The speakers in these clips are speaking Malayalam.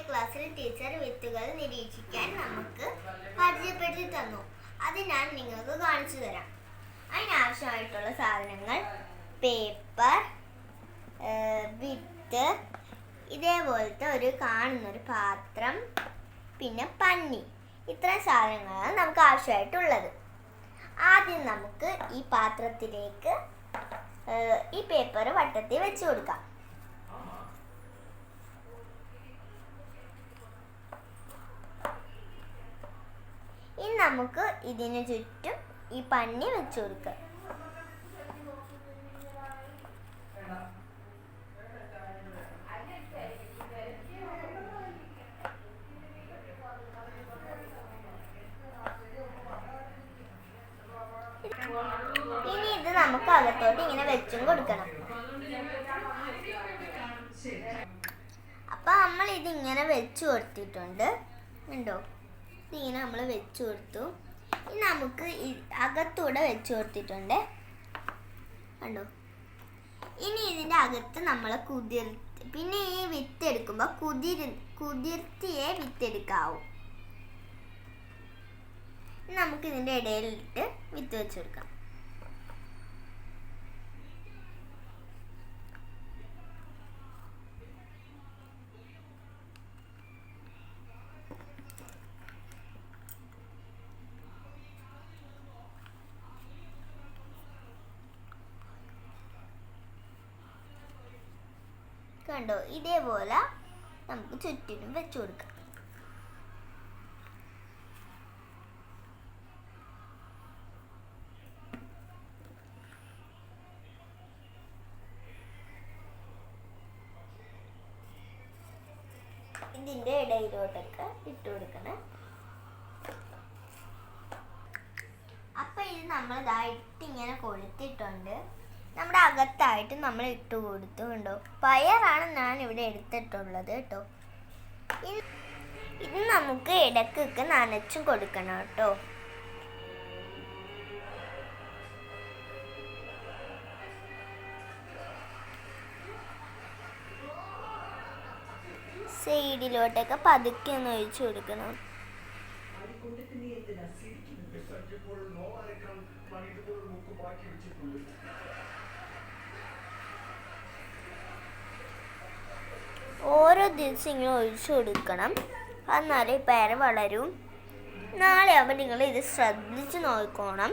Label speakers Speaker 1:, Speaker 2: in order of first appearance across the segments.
Speaker 1: ക്ലാസ്സിൽ ടീച്ചർ വിത്തുകൾ നിരീക്ഷിക്കാൻ നമുക്ക് പരിചയപ്പെടുത്തി തന്നു. അത് ഞാൻ നിങ്ങൾക്ക് കാണിച്ചു തരാം. അതിനാവശ്യമായിട്ടുള്ള സാധനങ്ങൾ പേപ്പർ, വിത്ത്, ഇതേപോലത്തെ കാണുന്നൊരു പാത്രം, പിന്നെ പന്നി. ഇത്രയും സാധനങ്ങളാണ് നമുക്ക് ആവശ്യമായിട്ടുള്ളത്. ആദ്യം നമുക്ക് ഈ പാത്രത്തിലേക്ക് ഈ പേപ്പർ വട്ടത്തിൽ വെച്ച് കൊടുക്കാം. ഇനി നമുക്ക് ഇതിന് ചുറ്റും ഈ പന്നി വെച്ച് കൊടുക്കാം. ഇനി ഇത് നമുക്ക് അകത്തോട്ട് ഇങ്ങനെ വെച്ചും കൊടുക്കണം. അപ്പൊ നമ്മൾ ഇതിങ്ങനെ വെച്ചു കൊടുത്തിട്ടുണ്ട്, ഉണ്ടോ? ഇതിങ്ങനെ നമ്മൾ വെച്ചു കൊടുത്തു. ഇനി നമുക്ക് അകത്തൂടെ വെച്ചു കൊടുത്തിട്ടുണ്ട്, കണ്ടോ? ഇനി ഇതിൻ്റെ അകത്ത് നമ്മൾ പിന്നെ ഈ വിത്ത് എടുക്കുമ്പോൾ കുതിർത്തിയേ വിത്തെടുക്കാവൂ. നമുക്ക് ഇതിൻ്റെ ഇടയിലിട്ട് വിത്ത് വെച്ച് കൊടുക്കാം. കണ്ടോ? ഇതേപോലെ നമുക്ക് ചുറ്റിനും വെച്ചു കൊടുക്കാം. ഇതിൻ്റെ ഇടയിലോട്ടൊക്കെ ഇട്ട് കൊടുക്കണം. അപ്പം ഇത് നമ്മൾ ഇതായിട്ട് ഇങ്ങനെ കൊളുത്തിട്ടുണ്ട്. നമ്മുടെ അകത്തായിട്ട് നമ്മൾ ഇട്ട് കൊടുത്തു, കണ്ടോ? പയറാണ് ഞാൻ ഇവിടെ എടുത്തിട്ടുള്ളത് കേട്ടോ. ഇത് നമുക്ക് ഇടയ്ക്കൊക്കെ നനച്ചും കൊടുക്കണം കേട്ടോ. സൈഡിലോട്ടൊക്കെ പതുക്കെ ഒന്ന് ഒഴിച്ചു കൊടുക്കണം. ഓരോ ദിവസം ഇങ്ങനെ ഒഴിച്ചു കൊടുക്കണം, എന്നാലേ പയർ വളരും. നാളെ ആവുമ്പോൾ നിങ്ങൾ ഇത് ശ്രദ്ധിച്ച് നോക്കണം.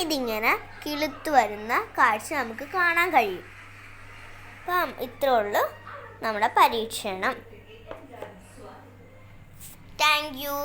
Speaker 1: ഇതിങ്ങനെ കിളുത്ത് വരുന്ന കാഴ്ച നമുക്ക് കാണാൻ കഴിയും. അപ്പം ഇത്രേ ഉള്ളൂ നമ്മുടെ പരീക്ഷണം. Thank you.